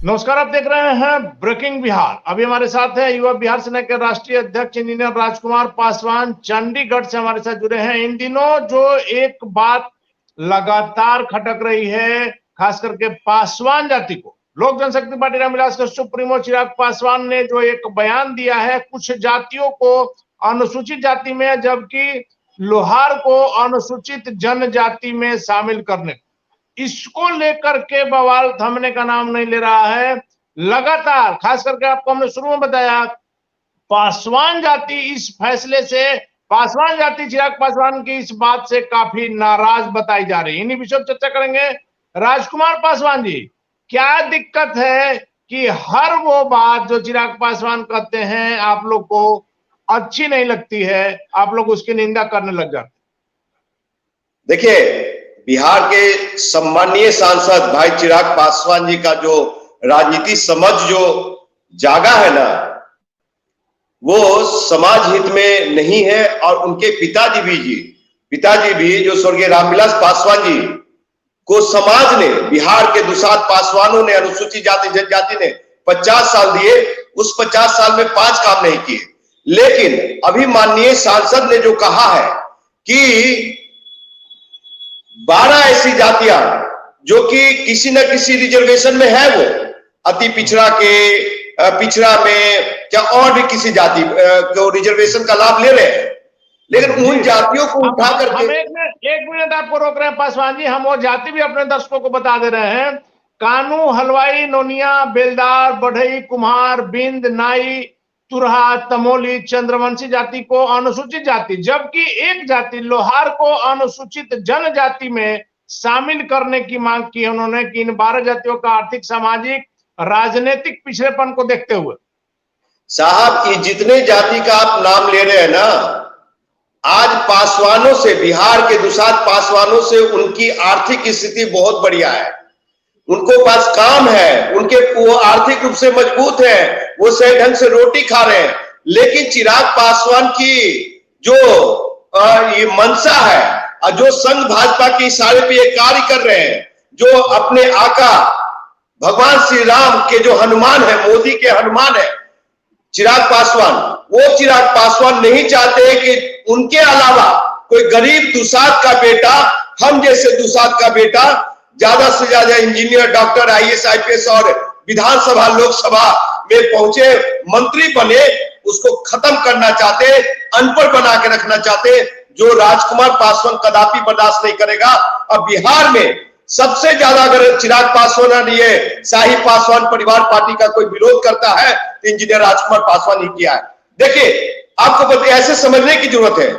नमस्कार, आप देख रहे हैं ब्रेकिंग बिहार। अभी हमारे साथ है युवा बिहार सेना के राष्ट्रीय अध्यक्ष इंजीनियर राजकुमार पासवान, चंडीगढ़ से हमारे साथ जुड़े हैं। इन दिनों जो एक बात लगातार खटक रही है, खास करके पासवान जाति को, लोक जनशक्ति पार्टी रामविलास के सुप्रीमो चिराग पासवान ने जो एक बयान दिया है, कुछ जातियों को अनुसूचित जाति में जबकि लोहार को अनुसूचित जनजाति में शामिल करने, इसको लेकर के बवाल थमने का नाम नहीं ले रहा है। लगातार, खास करके आपको हमने शुरू में बताया, पासवान जाति इस फैसले से, पासवान जाति चिराग पासवान की इस बात से काफी नाराज बताई जा रही है। इन्हीं विषय पर चर्चा करेंगे। राजकुमार पासवान जी, क्या दिक्कत है कि हर वो बात जो चिराग पासवान कहते हैं आप लोग को अच्छी नहीं लगती है, आप लोग उसकी निंदा करने लग जाते? देखिए, बिहार के सम्मानीय सांसद भाई चिराग पासवान जी का जो राजनीति समझ जो जागा है ना, वो समाज हित में नहीं है। और उनके पिताजी भी जो स्वर्गीय रामविलास पासवान जी को समाज ने, बिहार के दुसाध पासवानों ने, अनुसूचित जाति जनजाति ने 50 साल दिए। उस 50 साल में 5 काम नहीं किए। लेकिन अभी माननीय सांसद ने जो कहा है कि 12 ऐसी जातियां जो कि किसी न किसी रिजर्वेशन में है, वो अति पिछड़ा में क्या और भी किसी जाति को रिजर्वेशन का लाभ ले रहे हैं। लेकिन उन जातियों को उठा करके, एक मिनट आपको रोक रहे हैं पासवान जी, हम वो जाति भी अपने दर्शकों को बता दे रहे हैं। कानू, हलवाई, नोनिया, बेलदार, बढ़ई, कुम्हार, बिंद, नाई, तुरहा, तमोली, चंद्रवंशी जाति को अनुसूचित जाति, जबकि एक जाति लोहार को अनुसूचित जनजाति में शामिल करने की मांग की है उन्होंने, कि इन 12 जातियों का आर्थिक, सामाजिक, राजनीतिक पिछड़ेपन को देखते हुए। साहब, ये जितने जाति का आप नाम ले रहे हैं ना, आज पासवानों से, बिहार के दुसाध पासवानों से उनकी आर्थिक स्थिति बहुत बढ़िया है। उनको पास काम है, वो आर्थिक रूप से मजबूत है, वो सही ढंग से रोटी खा रहे हैं। लेकिन चिराग पासवान की जो ये मंशा है, जो संघ भाजपा के इशारे पे ये कार्य कर रहे हैं, जो अपने आका भगवान श्री राम के जो हनुमान है, मोदी के हनुमान है चिराग पासवान, वो चिराग पासवान नहीं चाहते कि उनके अलावा कोई गरीब दुसाध का बेटा, हम जैसे दुसाध का बेटा, ज्यादा से ज्यादा इंजीनियर, डॉक्टर, आईएएस, आईपीएस और विधानसभा, लोकसभा में पहुंचे, मंत्री बने, उसको खत्म करना चाहते, अनपढ़ बना के रखना चाहते, जो राजकुमार पासवान कदापि बर्दाश्त नहीं करेगा। अब बिहार में सबसे ज्यादा अगर चिराग पासवान ये शाही पासवान परिवार पार्टी का कोई विरोध करता है तो इंजीनियर राजकुमार पासवान ही किया है। देखिए, आपको ऐसे समझने की जरूरत है,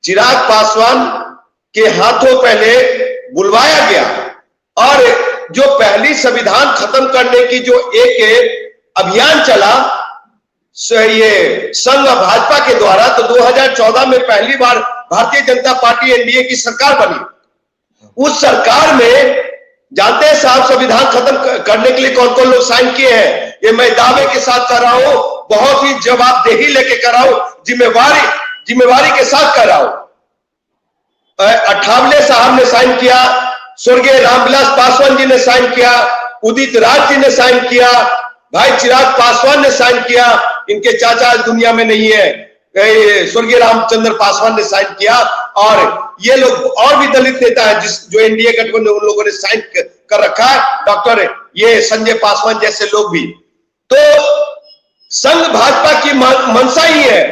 चिराग पासवान के हाथों पहले बुलवाया गया और जो पहली संविधान खत्म करने की जो एक अभियान चला, ये संघ भाजपा के द्वारा, तो 2014 में पहली बार भारतीय जनता पार्टी एनडीए की सरकार बनी। उस सरकार में जानते हैं साहब, संविधान खत्म करने के लिए कौन कौन लोग साइन किए हैं? ये मैं दावे के साथ कर रहा हूं, बहुत ही जवाबदेही लेके कर रहा हूं, जिम्मेवारी के साथ कर रहा हूं। अठावले साहब ने साइन किया, स्वर्गीय रामविलास पासवान जी ने साइन किया, उदित राज जी ने साइन किया, भाई चिराग पासवान ने साइन किया, इनके चाचा दुनिया में नहीं है, स्वर्गीय रामचंद्र पासवान ने साइन किया, और ये लोग और भी दलित नेता है जो एनडीए गठबंधन, उन लोगों ने साइन कर रखा है, डॉक्टर ये संजय पासवान जैसे लोग भी। तो संघ भाजपा की मंशा ही है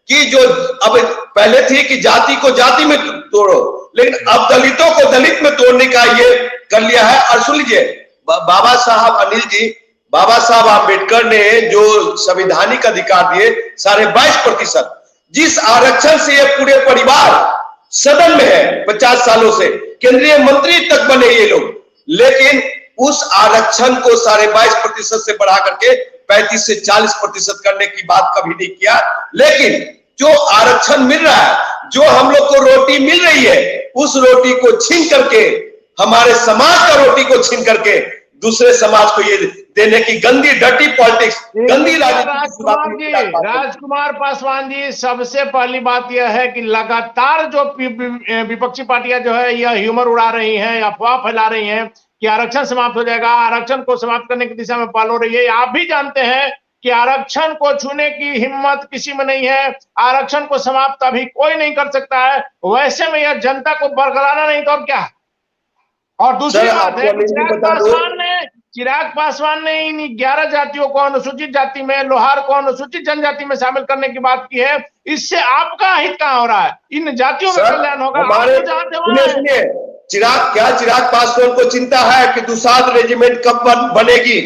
कि जो अब पहले थी कि जाति को जाति में तोड़ो, लेकिन अब दलितों को दलित में तोड़ने का ये कर लिया है। और सुन लीजिए, बाबा साहब आम्बेडकर ने जो संवैधानिक अधिकार दिए 22.5%, जिस आरक्षण से ये पूरे परिवार सदन में है 50 सालों से, केंद्रीय मंत्री तक बने ये लोग, लेकिन उस आरक्षण को 22.5% से बढ़ा करके 35 से 40% करने की बात कभी नहीं किया। लेकिन जो आरक्षण मिल रहा है, जो हम लोग को रोटी मिल रही है, उस रोटी को छीन करके, हमारे समाज का रोटी को छीन करके दूसरे समाज को ये देने की गंदी डर्टी पॉलिटिक्स, गंदी राजनीति। राजकुमार पासवान जी, सबसे पहली बात यह है कि लगातार जो विपक्षी पार्टियां जो है यह ह्यूमर उड़ा रही हैं, अफवाह फैला रही हैं कि आरक्षण समाप्त हो जाएगा, आरक्षण को समाप्त करने की दिशा में पहल हो रही है। आप भी जानते हैं कि आरक्षण को छूने की हिम्मत किसी में नहीं है, आरक्षण को समाप्त अभी कोई नहीं कर सकता है। वैसे में यह जनता को बरगलाना नहीं तो और क्या। और दूसरी बात है कि चिराग पासवान ने इन 11 जातियों को अनुसूचित जाति में, लोहार को अनुसूचित जनजाति में शामिल करने की बात की है। इससे आपका हित कहां हो रहा है? इन जातियों का कल्याण होगा। चिराग पासवान को चिंता है कि दुसाध रेजिमेंट कब बनेगी?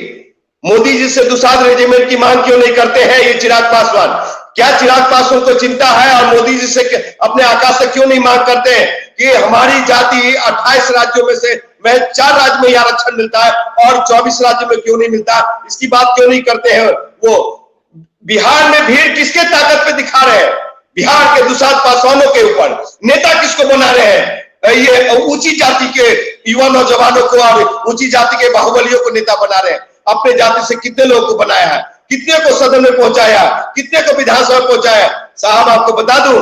मोदी जी से दुसाध रेजिमेंट की मांग क्यों नहीं करते हैं ये चिराग पासवान? क्या चिराग पासवान को चिंता है और मोदी जी से अपने आकाश से क्यों नहीं मांग करते हैं कि हमारी जाति 28 राज्यों में से मैं 4 राज्य में आरक्षण मिलता है और 24 राज्यों में क्यों नहीं मिलता? इसकी बात क्यों नहीं करते हैं? वो बिहार में भीड़ किसके ताकत पे दिखा रहे हैं? बिहार के दुसाध पासवानों के ऊपर नेता किसको बना रहे हैं? ये ऊंची जाति के युवा नौजवानों को और ऊंची जाति के बाहुबलियों को नेता बना रहे हैं। अपने जाति से कितने लोगों को बनाया है, कितने को सदन में पहुंचाया, कितने को विधानसभा पहुंचाया। साहब आपको बता दूं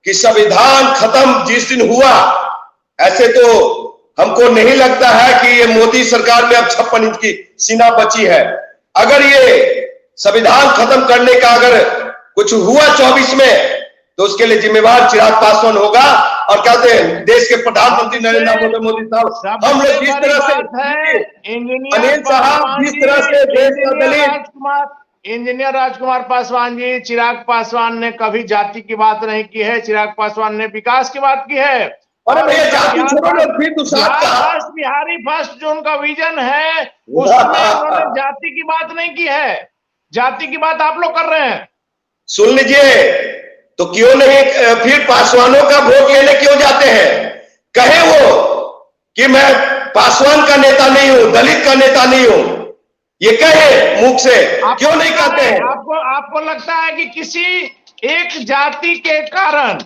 कि संविधान खत्म जिस दिन हुआ, ऐसे तो हमको नहीं लगता है कि ये मोदी सरकार में अब 56 इंच की सीना बची है। अगर ये संविधान खत्म करने का अगर कुछ हुआ 24 में तो उसके लिए जिम्मेवार चिराग पासवान होगा। और कहते हैं देश के प्रधानमंत्री नरेंद्र मोदी साहब, हम लोग जिस तरह से अनिल साहब जिस तरह से देश का दलित इंजीनियर राजकुमार पासवान जी, चिराग पासवान ने कभी जाति की बात नहीं की है, चिराग पासवान ने विकास की बात की है। अरे भैया जाति छोड़ो ना, फिर बिहारी फर्स्ट जो उनका विजन है उसमें उन्होंने जाति की बात नहीं की है। जाति की बात आप लोग कर रहे हैं। सुन लीजिए, तो क्यों नहीं फिर पासवानों का वोट लेने क्यों जाते हैं? कहे वो कि मैं पासवान का नेता नहीं हूं, दलित का नेता नहीं हूं, ये कहे मुख से, क्यों नहीं कहते हैं? आपको लगता है कि किसी एक जाति के कारण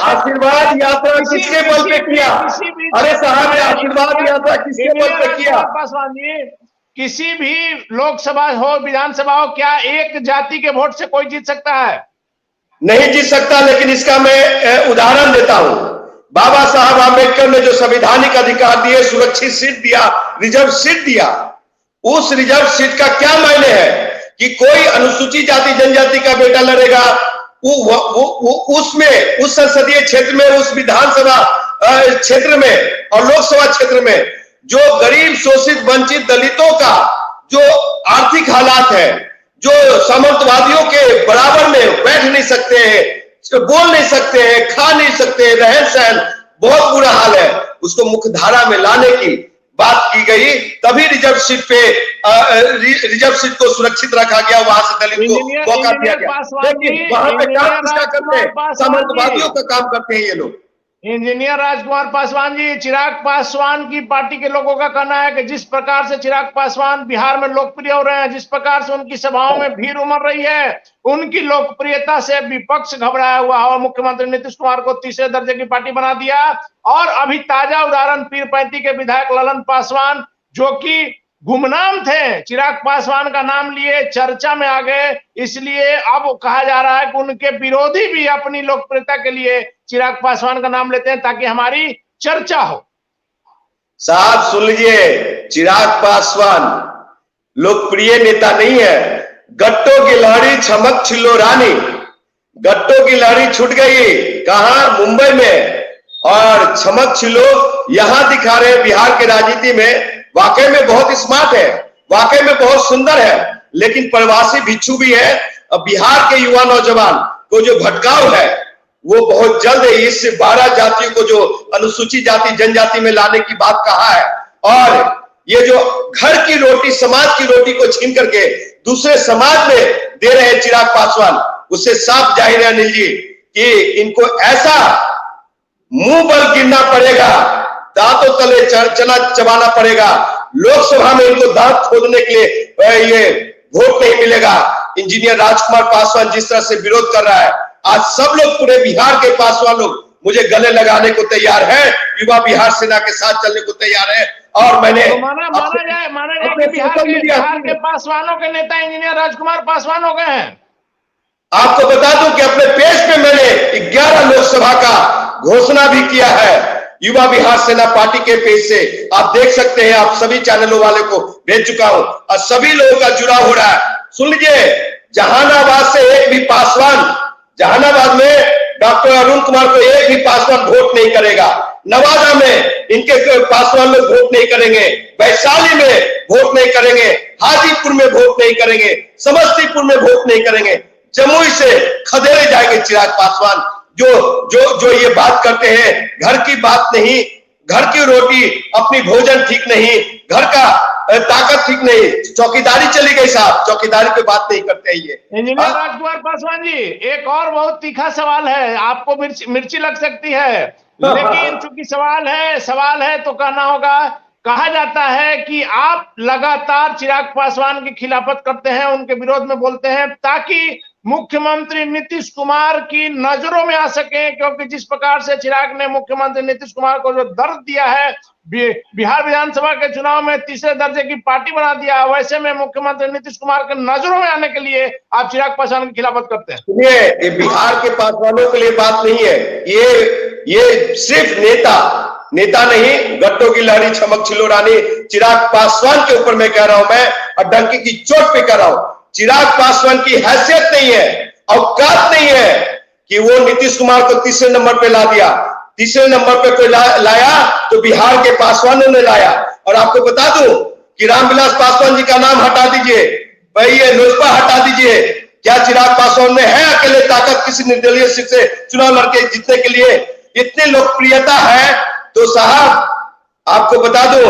आशीर्वाद यात्रा किसके बल पे किया? अरे साहब आशीर्वाद यात्रा किसके बल पे किया? पासवान जी, किसी भी लोकसभा हो विधानसभा हो, क्या एक जाति के वोट से कोई जीत सकता है? नहीं जीत सकता। लेकिन इसका मैं उदाहरण देता हूं। बाबा साहब आंबेडकर ने जो संवैधानिक अधिकार दिए, सुरक्षित सीट दिया, रिजर्व सीट दिया, उस रिजर्व सीट का क्या मायने है कि कोई अनुसूचित जाति जनजाति का बेटा लड़ेगा उसमें, उस संसदीय क्षेत्र में, उस विधानसभा क्षेत्र में और लोकसभा क्षेत्र में जो गरीब शोषित वंचित दलितों का जो आर्थिक हालात है, जो सामंतवादियों के बराबर में बैठ नहीं सकते हैं, बोल नहीं सकते हैं, खा नहीं सकते हैं, रहन सहन बहुत बुरा हाल है, उसको मुख्यधारा में लाने की बात की गई। तभी रिजर्व सीट पे रिजर्व सीट को सुरक्षित रखा गया, वहां से दलित को मौका दिया गया। लेकिन वहां पे काम किसका करते हैं? सामंतवादियों का काम करते हैं ये लोग। इंजीनियर राजकुमार पासवान जी, चिराग पासवान की पार्टी के लोगों का कहना है कि जिस प्रकार से चिराग पासवान बिहार में लोकप्रिय हो रहे हैं, जिस प्रकार से उनकी सभाओं में भीड़ उमड़ रही है, उनकी लोकप्रियता से विपक्ष घबराया हुआ और मुख्यमंत्री नीतीश कुमार को तीसरे दर्जे की पार्टी बना दिया। और अभी ताजा उदाहरण पीरपैंती के विधायक ललन पासवान, जो कि गुमनाम थे, चिराग पासवान का नाम लिए चर्चा में आ गए। इसलिए अब कहा जा रहा है कि उनके विरोधी भी अपनी लोकप्रियता के लिए चिराग पासवान का नाम लेते हैं ताकि हमारी चर्चा हो। साहब सुन लीजिए, चिराग पासवान लोकप्रिय नेता नहीं है। गट्टों की लहरी छमक छिल्लो रानी, गट्टों की लहरी छूट गई कहां? मुंबई में। और छमक छिल्लो यहां दिखा रहे बिहार के राजनीति में। वाकई में बहुत स्मार्ट है, वाकई में बहुत सुंदर है, लेकिन प्रवासी भिक्षु भी है। अब बिहार के युवा नौजवान को जो भटकाव है वो बहुत जल्द इस 12 जातियों को जो अनुसूचित जाति जनजाति में लाने की बात कहा है, और ये जो घर की रोटी, समाज की रोटी को छीन करके दूसरे समाज में दे रहे हैं चिराग पासवान, उससे साफ जाहिर है अनिल जी कि इनको ऐसा मुंह बल गिरना पड़ेगा, दांतों तले चना चबाना पड़ेगा। लोकसभा में इनको दांत खोदने के लिए ये वोट नहीं मिलेगा। इंजीनियर राजकुमार पासवान जिस तरह से विरोध कर रहा है, आज सब लोग पूरे बिहार के पासवान लोग मुझे गले लगाने को तैयार है, युवा बिहार सेना के साथ चलने को तैयार है। और मैंने तो माना जाए कि बिहार के पासवानों के नेता इंजीनियर राजकुमार पासवान हो गए हैं। आपको बता दूं कि अपने पेज पे मैंने 11 लोकसभा का घोषणा भी किया है युवा बिहार सेना पार्टी के पेज से आप देख सकते हैं, आप सभी चैनलों वाले को भेज चुका हूं और सभी लोगों का जुड़ा हो रहा है। सुन लीजिए, जहानाबाद से एक भी पासवान, जहानाबाद में डॉक्टर अरुण कुमार को एक भी पासवान वोट नहीं करेगा, नवादा में इनके पासवान लोग वोट नहीं करेंगे, वैशाली में वोट नहीं करेंगे, हाजीपुर में वोट नहीं करेंगे, समस्तीपुर में वोट नहीं करेंगे, जमुई से खदेड़े जाएंगे चिराग पासवान। जो ये बात करते हैं, घर की बात नहीं, घर की रोटी, अपनी भोजन ठीक नहीं, घर का ताकत ठीक नहीं, चौकीदारी चली गई साहब, चौकीदारी पे बात नहीं करते ये। इंजीनियर राजकुमार पासवान जी, एक और बहुत तीखा सवाल है, आपको मिर्ची लग सकती है, लेकिन चूंकि सवाल है तो कहना होगा। कहा जाता है कि आप लगातार चिराग पासवान की खिलाफत करते हैं, उनके विरोध में बोलते हैं, ताकि मुख्यमंत्री नीतीश कुमार की नजरों में आ सके, क्योंकि जिस प्रकार से चिराग ने मुख्यमंत्री नीतीश कुमार को जो दर्द दिया है, बिहार विधानसभा के चुनाव में तीसरे दर्जे की पार्टी बना दिया, वैसे में मुख्यमंत्री नीतीश कुमार के नजरों में आने के लिए आप चिराग पासवान की खिलाफत करते हैं। सुनिए, ये बिहार के पासवानों के लिए बात नहीं है, ये सिर्फ नेता नहीं, गट्टों की लहरी छमक छिलोरानी चिराग पासवान के ऊपर मैं कह रहा हूं, मैं और डंकी की चोट पे कह रहा हूं। चिराग पासवान की हैसियत नहीं है, औकात नहीं है कि वो नीतीश कुमार को तीसरे नंबर पे ला दिया। तीसरे नंबर पे कोई लाया तो बिहार के पासवानों ने लाया। और आपको बता दूं कि रामविलास पासवान जी का नाम हटा दीजिए, भाई ये लोजपा हटा दीजिए, क्या चिराग पासवान में है अकेले ताकत किसी निर्दलीय सीट से चुनाव लड़के जीतने के लिए? इतनी लोकप्रियता है तो साहब आपको बता दो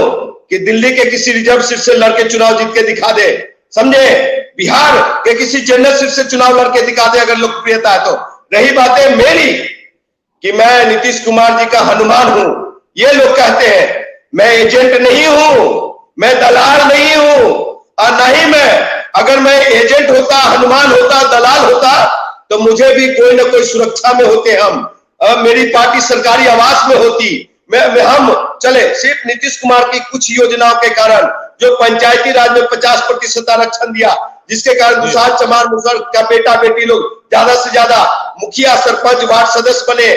कि दिल्ली के किसी रिजर्व सीट से लड़के चुनाव जीत के दिखा दे, समझे? बिहार के किसी जनरल सीट से चुनाव लड़के दिखा दे अगर लोकप्रियता है तो। रही बातें मेरी कि मैं नीतीश कुमार जी का हनुमान हूं, ये लोग कहते हैं, मैं एजेंट नहीं हूं, मैं दलाल नहीं हूं, और नहीं अगर मैं एजेंट होता, हनुमान होता, दलाल होता तो मुझे भी कोई ना कोई सुरक्षा में होते हम, मेरी पार्टी सरकारी आवास में होती, हम चले। सिर्फ नीतीश कुमार की कुछ योजनाओं के कारण, जो पंचायती राज में 50% आरक्षण दिया, जिसके कारण दुसाध चमार मुसर का बेटा बेटी लोग ज्यादा से ज्यादा मुखिया, सरपंच, वार्ड सदस्य बने।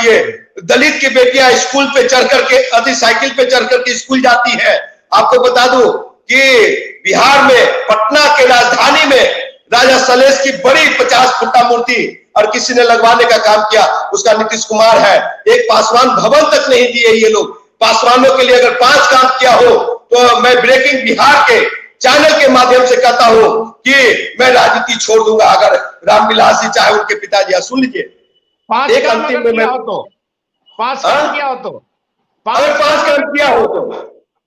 ये दलित की बेटियां स्कूल पे चढ़ करके, साइकिल पे चढ़ करके स्कूल जाती है। आपको बता दूं कि बिहार में, पटना के राजधानी में राजा सलेश की बड़ी 50 फुटा मूर्ति और किसी ने लगवाने का काम किया, उसका नीतीश कुमार है। एक पासवान भवन तक नहीं दिए ये लोग। पासवानों के लिए अगर 5 काम किया हो तो मैं ब्रेकिंग बिहार के चैनल के माध्यम से कहता हूं कि मैं राजनीति छोड़ दूंगा अगर रामविलास जी चाहे, उनके पिताजी। सुन लीजिए, एक अंतिम में मैं 5 काम किया हो तो, अगर 5 काम किया हो तो,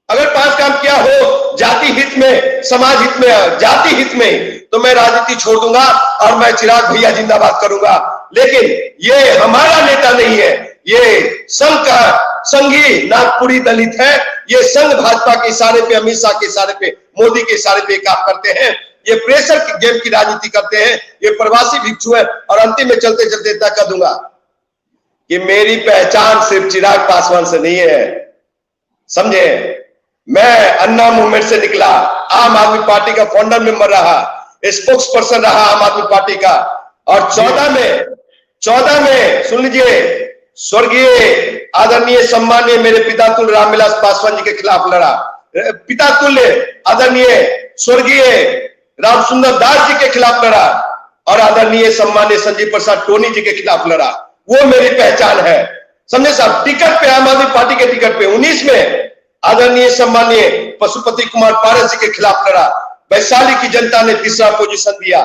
अगर 5 काम किया हो जाति हित में, समाज हित में, जाति हित में, तो मैं राजनीति छोड़ दूंगा और मैं चिराग भैया जिंदाबाद करूंगा। लेकिन ये हमारा नेता नहीं है, ये संघ का संघी नागपुरी दलित है। ये संघ भाजपा के इशारे पे, अमित शाह के इशारे पे, मोदी के इशारे पे काम करते हैं। ये प्रेशर की गेम की राजनीति करते हैं। ये प्रवासी भिक्षु है। और अंतिम में चलते चलते तय कर दूंगा कि मेरी पहचान सिर्फ चिराग पासवान से नहीं है, समझे? मैं अन्ना मूवमेंट से निकला, आम आदमी पार्टी का फाउंडर मेंबर रहा, स्पोक्स पर्सन रहा आम आदमी पार्टी का। और 14 में सुन लीजिए, स्वर्गीय आदरणीय सम्मानीय मेरे पिता तुल्य रामविलास पासवान जी के खिलाफ लड़ा। पिता तुल्य आदरणीय स्वर्गीय रामसुंदर दास जी के खिलाफ लड़ा और आदरणीय सम्मानीय संजीव प्रसाद टोनी जी के खिलाफ लड़ा। वो मेरी पहचान है, समझे साहब? टिकट पे, आम आदमी पार्टी के टिकट पे 19 में आदरणीय सम्मानीय पशुपति कुमार पारस जी के खिलाफ लड़ा। वैशाली की जनता ने तीसरा पोजीशन दिया।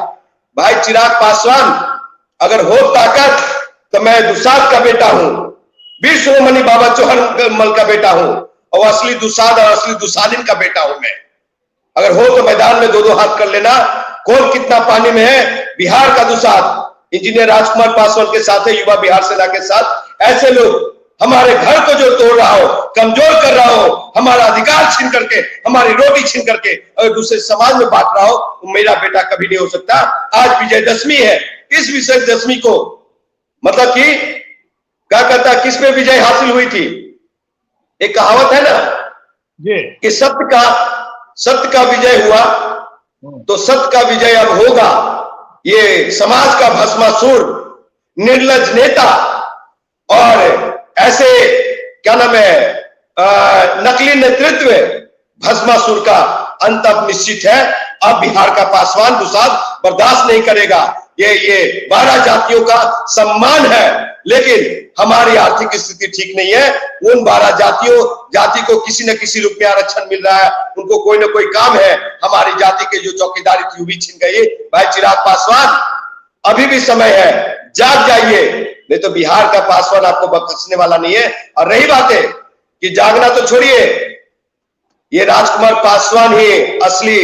भाई चिराग पासवान अगर हो ताकत तो मैं दुसाध का बेटा हूं, वीर शिरोमणि बाबा चौहान मल का बेटा हूं, और असली दुसाध और असली दुसालिन का बेटा हूं मैं। अगर हो तो मैदान में 2-2 हाथ कर लेना। कौन कितना पानी में है? बिहार का दुसाध इंजीनियर राजकुमार पासवान के साथ है, युवा बिहार सेना के साथ। ऐसे लोग हमारे घर को जो तोड़ रहा हो, कमजोर कर रहा हो, हमारा अधिकार छीन करके, हमारी रोटी छीन करके अगर दूसरे समाज में बांट रहा हो, तो मेरा बेटा कभी नहीं हो सकता। आज विजयदशमी है, इस विजयदशमी को मतलब कि क्या कहता, किस पे विजय हासिल हुई थी? एक कहावत है ना कि सत्य का विजय हुआ तो सत्य का विजय अब होगा। ये समाज का भस्मासुर, निर्लज नेता और ऐसे क्या नाम है नकली नेतृत्व भस्मासुर का अंत अब निश्चित है। अब बिहार का पासवान दुसाध बर्दाश्त नहीं करेगा। ये 12 जातियों का सम्मान है, लेकिन हमारी आर्थिक स्थिति ठीक नहीं है। उन 12 जाति को किसी न किसी रूप में आरक्षण मिल रहा है, उनको कोई ना कोई काम है। हमारी जाति के जो चौकीदारी थी वो भी छिन गई। भाई चिराग पासवान, अभी भी समय है, जाग जाइए, नहीं तो बिहार का पासवान आपको बख्शने वाला नहीं है। और रही बात है कि जागना तो छोड़िए, ये राजकुमार पासवान ही असली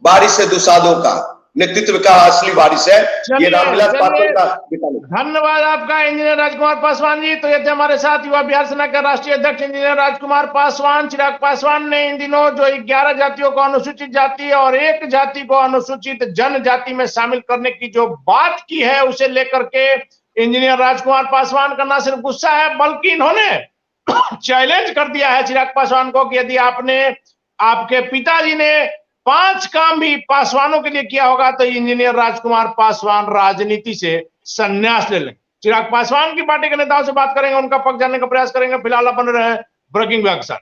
वारिस है दुसाधों का, नेतृत्व का असली वारिस है। ये रामविलास पासवान का बेटा नहीं। धन्यवाद आपका इंजीनियर राजकुमार पासवान जी। तो ये थे हमारे साथ युवा बिहार सेना के राष्ट्रीय अध्यक्ष इंजीनियर राजकुमार पासवान। चिराग पासवान ने इन दिनों जो 11 जातियों को अनुसूचित जाति और एक जाति को अनुसूचित जनजाति में शामिल करने की जो बात की है, उसे लेकर के इंजीनियर राजकुमार पासवान का न सिर्फ गुस्सा है, बल्कि इन्होंने चैलेंज कर दिया है चिराग पासवान को कि यदि आपके पिताजी ने 5 काम भी पासवानों के लिए किया होगा तो इंजीनियर राजकुमार पासवान राजनीति से संन्यास ले लें। चिराग पासवान की पार्टी के नेताओं से बात करेंगे, उनका पक्ष जानने का प्रयास करेंगे। फिलहाल अपन रहे ब्रेकिंग के साथ।